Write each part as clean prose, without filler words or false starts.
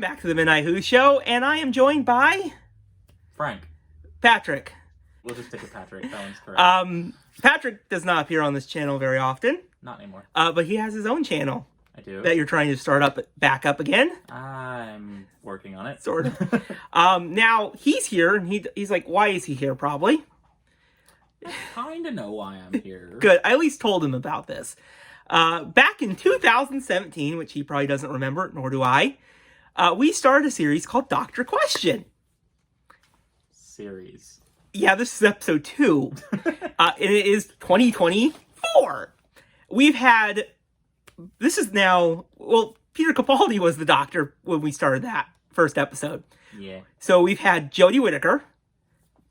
Welcome back to the Midnight Who Show, and I am joined by... Frank. Patrick. We'll just stick with Patrick. That one's correct. Patrick does not appear on this channel very often. Not anymore. But he has his own channel. I do. That you're trying to start back up again. I'm working on it. Sort of. Now, he's here, and he's like, why is he here, probably? I kind of know why I'm here. Good. I at least told him about this. Back in 2017, which he probably doesn't remember, nor do I, we started a series called Dr. Question. Series. Yeah, this is episode 2. And it is 2024. We've had... This is now... Well, Peter Capaldi was the doctor when we started that first episode. Yeah. So we've had Jodie Whittaker,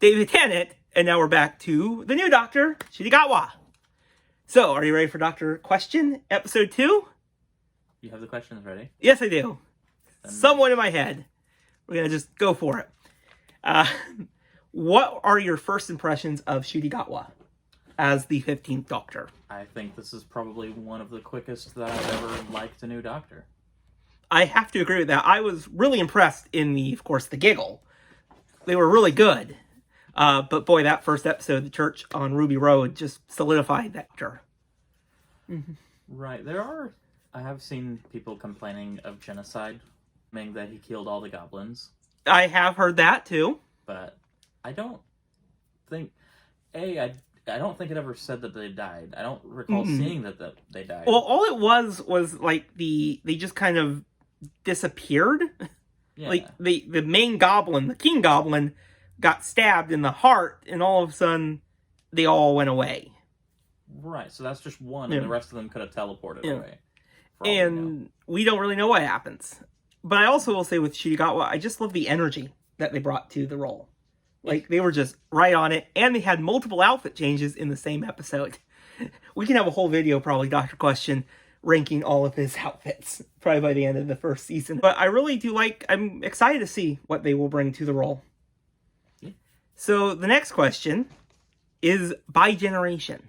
David Tennant, and now we're back to the new doctor, Shigegawa. So, are you ready for Dr. Question, episode 2? You have the questions ready? Yes, I do. Somewhat in my head. We're going to just go for it. What are your first impressions of Shigegawa as the 15th Doctor? I think this is probably one of the quickest that I've ever liked a new Doctor. I have to agree with that. I was really impressed in of course, the giggle. They were really good. But boy, that first episode, The Church on Ruby Road, just solidified that Doctor. Mm-hmm. Right. I have seen people complaining of genocide, meaning that he killed all the goblins. I have heard that, too. But I don't think... I don't think it ever said that they died. I don't recall seeing that they died. Well, all it was like they just kind of disappeared. Yeah. Like the main goblin, the king goblin, got stabbed in the heart, and all of a sudden they all went away. Right, so that's just one, and the rest of them could have teleported away. And we don't really know what happens. But I also will say with Shigegawa, I just love the energy that they brought to the role. Like, they were just right on it, and they had multiple outfit changes in the same episode. We can have a whole video, probably, Dr. Question, ranking all of his outfits, probably by the end of the first season. But I really do I'm excited to see what they will bring to the role. Yeah. So, the next question is by generation.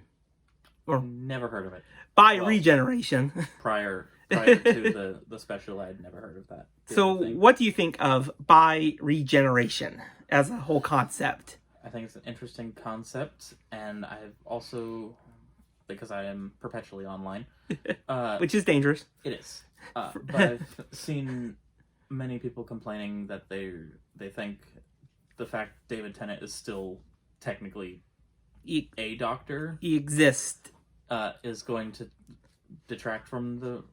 Or never heard of it. By regeneration. Prior to the special, I'd never heard of that. So, what do you think of by regeneration as a whole concept? I think it's an interesting concept, and I've also, because I am perpetually online, which is dangerous. It is. But I've seen many people complaining that they think the fact David Tennant is still technically a doctor, he exists, is going to detract from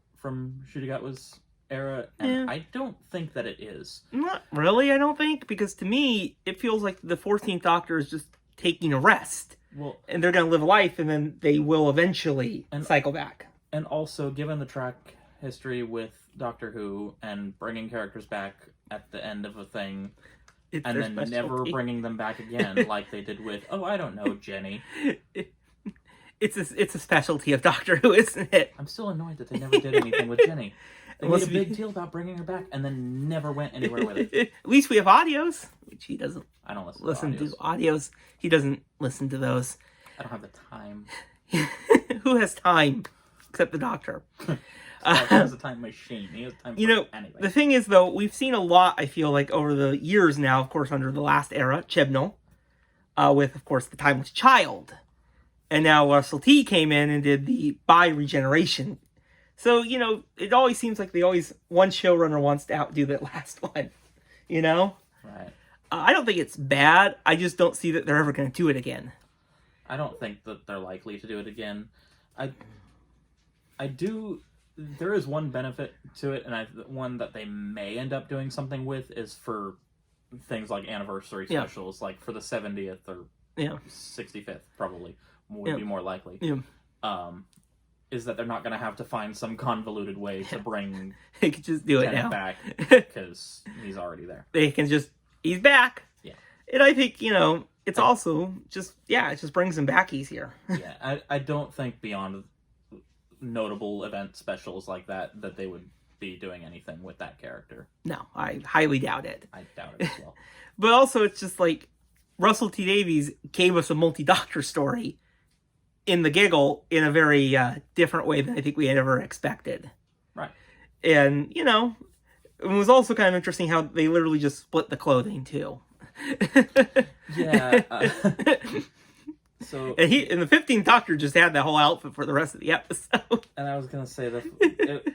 Shigegawa's era, and I don't think that it is. Not really, I don't think, because to me, it feels like the 14th Doctor is just taking a rest. Well, and they're going to live a life, and then they will eventually cycle back. And also, given the track history with Doctor Who, and bringing characters back at the end of a thing, and then never bringing them back again, like they did with, I don't know, Jenny. It's a specialty of Doctor Who, isn't it? I'm still annoyed that they never did anything with Jenny. They made a big deal about bringing her back, and then never went anywhere with it. At least we have audios, which he doesn't. I don't listen to audios. He doesn't listen to those. I don't have the time. Who has time except the Doctor? He has a time machine. He has time for anything. The thing is, though, we've seen a lot, I feel like, over the years now, of course, under the last era, Chibnall, with, of course, The Timeless Child. And now Russell T came in and did the bi-regeneration. So, it always seems like one showrunner wants to outdo that last one, Right. I don't think it's bad. I just don't see that they're ever going to do it again. I don't think that they're likely to do it again. I do... There is one benefit to it, and one that they may end up doing something with is for things like anniversary specials, like for the 70th or 65th, probably, would be more likely. Yeah. Is that they're not going to have to find some convoluted way to bring they can just do it now back, because he's already there. They can he's back. Yeah. And I think, it's also just, it just brings him back easier. Yeah, I don't think beyond notable event specials like that they would be doing anything with that character. No, I highly doubt it. I doubt it as well. But also, it's just like, Russell T Davies gave us a multi-Doctor story in the giggle in a very different way than I think we had ever expected. Right. And, It was also kind of interesting how they literally just split the clothing too. Yeah. So and the 15th Doctor just had that whole outfit for the rest of the episode. And I was gonna say that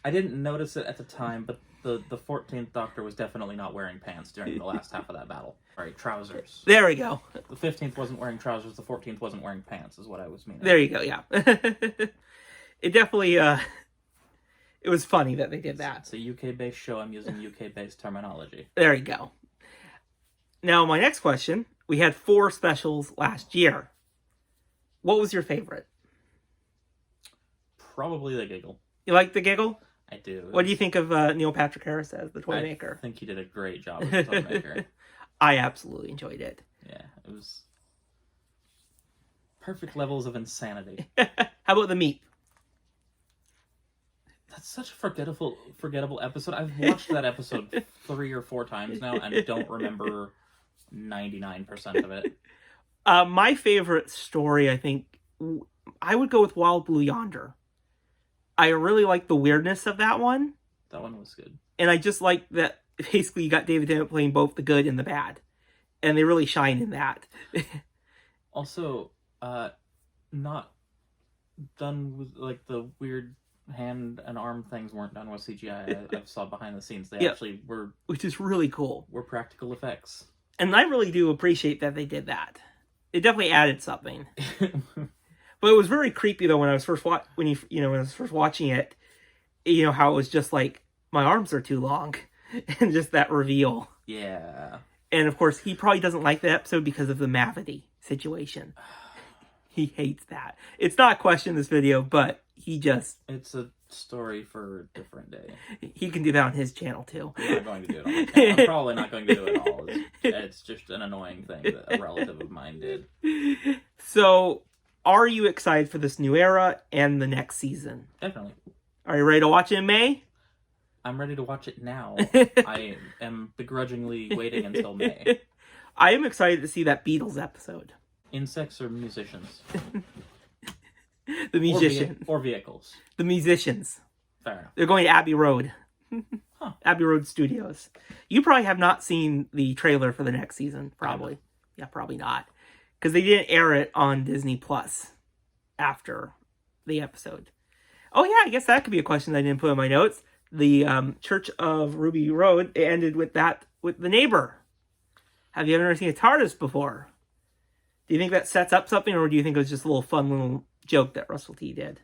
I didn't notice it at the time, but the 14th Doctor was definitely not wearing pants during the last half of that battle. Sorry, trousers. There we go. The 15th wasn't wearing trousers. The 14th wasn't wearing pants. Is what I was meaning. There you go. Yeah. It definitely. It was funny that they did that. It's a UK-based show. I'm using UK-based terminology. There you go. Now, my next question. We had 4 specials last year. What was your favorite? Probably the giggle. You like the giggle? I do. What do you think of Neil Patrick Harris as the toy maker? I think he did a great job as the toy maker. I absolutely enjoyed it. Yeah, it was perfect levels of insanity. How about the meat? That's such a forgettable episode. I've watched that episode 3 or 4 times now and don't remember 99% of it. My favorite story, I think, I would go with Wild Blue Yonder. I really like the weirdness of that one. That one was good. And I just like that basically you got David Tennant playing both the good and the bad. And they really shine in that. Also, not done with, like, the weird hand and arm things weren't done with CGI. I saw behind the scenes. They actually were... Which is really cool. Were practical effects. And I really do appreciate that they did that. It definitely added something. But it was very creepy though when I was first when I was first watching it. You know how it was just like my arms are too long, and just that reveal. Yeah. And of course he probably doesn't like that episode because of the Mavity situation. He hates that. It's not a question in this video, but he just... It's a story for a different day. He can do that on his channel too. I'm not going to do it on my channel. I'm probably not going to do it at all. It's just an annoying thing that a relative of mine did. So, are you excited for this new era and the next season? Definitely. Are you ready to watch it in May? I'm ready to watch it now. I am begrudgingly waiting until May. I am excited to see that Beatles episode. Insects or musicians? The musician. Or vehicles. The musicians. Fair enough. They're going to Abbey Road. Huh. Abbey Road Studios. You probably have not seen the trailer for the next season. Probably. Yeah, probably not. Because they didn't air it on Disney Plus after the episode. Oh yeah, I guess that could be a question I didn't put in my notes. The Church of Ruby Road, it ended with the neighbor. Have you ever seen a TARDIS before? Do you think that sets up something, or do you think it was just a little fun little joke that Russell T did?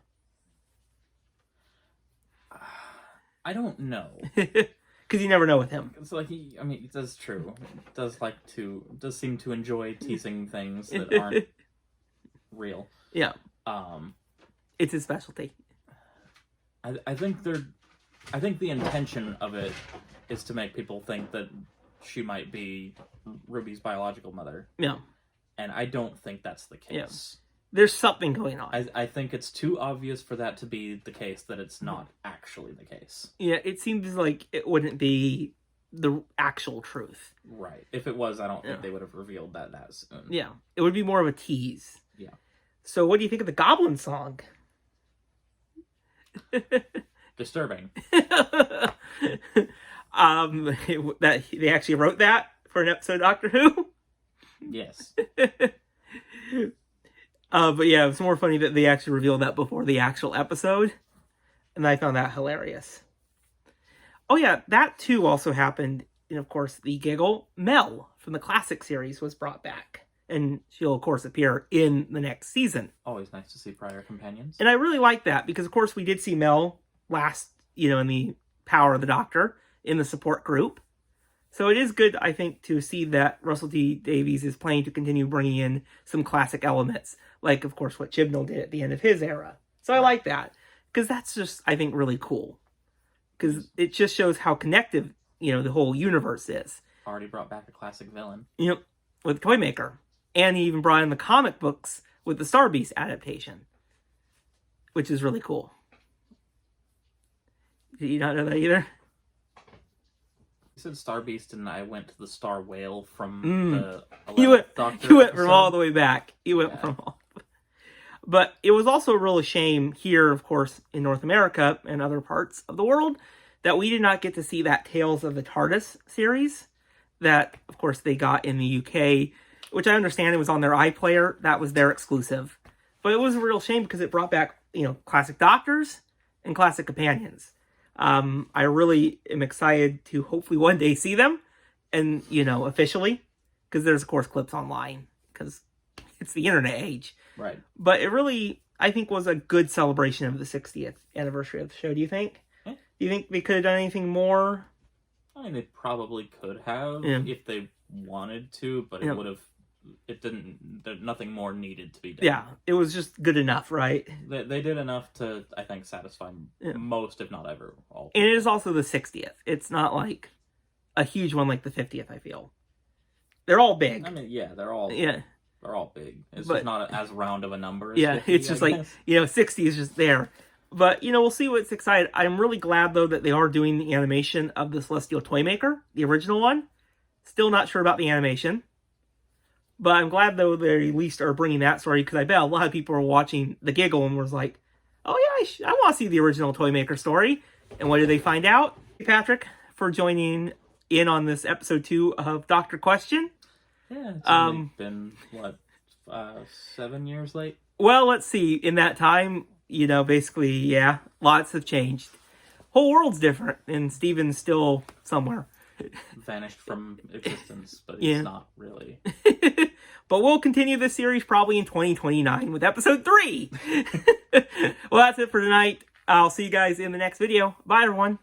I don't know. Because you never know with him. It's like that's true. He does seem to enjoy teasing things that aren't real. Yeah. It's his specialty. I think the intention of it is to make people think that she might be Ruby's biological mother. Yeah. And I don't think that's the case. Yeah. There's something going on. I think it's too obvious for that to be the case that it's not actually the case. Yeah, it seems like it wouldn't be the actual truth. Right. If it was, I don't think they would have revealed that soon. Yeah. It would be more of a tease. Yeah. So what do you think of the Goblin song? Disturbing. That they actually wrote that for an episode of Doctor Who? Yes. But yeah, it's more funny that they actually revealed that before the actual episode. And I found that hilarious. Oh yeah, that too also happened. And of course, the giggle. Mel from the classic series was brought back. And she'll, of course, appear in the next season. Always nice to see prior companions. And I really like that because, of course, we did see Mel last, in the Power of the Doctor in the support group. So it is good, I think, to see that Russell T Davies is planning to continue bringing in some classic elements. Like, of course, what Chibnall did at the end of his era. So I like that. Because that's just, I think, really cool. Because it just shows how connected, the whole universe is. Already brought back a classic villain. With Toymaker. And he even brought in the comic books with the Star Beast adaptation. Which is really cool. Did you not know that either? You said Star Beast and I went to the Star Whale from the 11th Doctor You went episode. from all the way back. You went from all... But it was also a real shame here, of course, in North America and other parts of the world, that we did not get to see that Tales of the TARDIS series that, of course, they got in the UK, which I understand it was on their iPlayer. That was their exclusive. But it was a real shame because it brought back, classic Doctors and classic Companions. I really am excited to hopefully one day see them and, officially, because there's, of course, clips online because it's the internet age. Right. But it really, I think, was a good celebration of the 60th anniversary of the show. Do you think? Yeah. Do you think they could have done anything more? I mean, they probably could have if they wanted to, but nothing more needed to be done. Yeah, it was just good enough, right? They did enough to, I think, satisfy most, if not all. And it is also the 60th. It's not like a huge one like the 50th, I feel. They're all big. I mean, yeah, they're all big. It's just not as round of a number as 50, it's just 60 is just there. But, we'll see what's excited. I'm really glad, though, that they are doing the animation of the Celestial Toymaker, the original one. Still not sure about the animation. But I'm glad, though, they at least are bringing that story, because I bet a lot of people were watching The Giggle and was like, oh, yeah, I want to see the original Toymaker story. And what did they find out? Hey, Patrick, for joining in on this episode 2 of Dr. Question. Yeah, it's only been, 7 years late? Well, let's see. In that time, basically, lots have changed. Whole world's different, and Steven's still somewhere. Vanished from existence, but he's not really. But we'll continue this series probably in 2029 with episode 3. Well, that's it for tonight. I'll see you guys in the next video. Bye, everyone.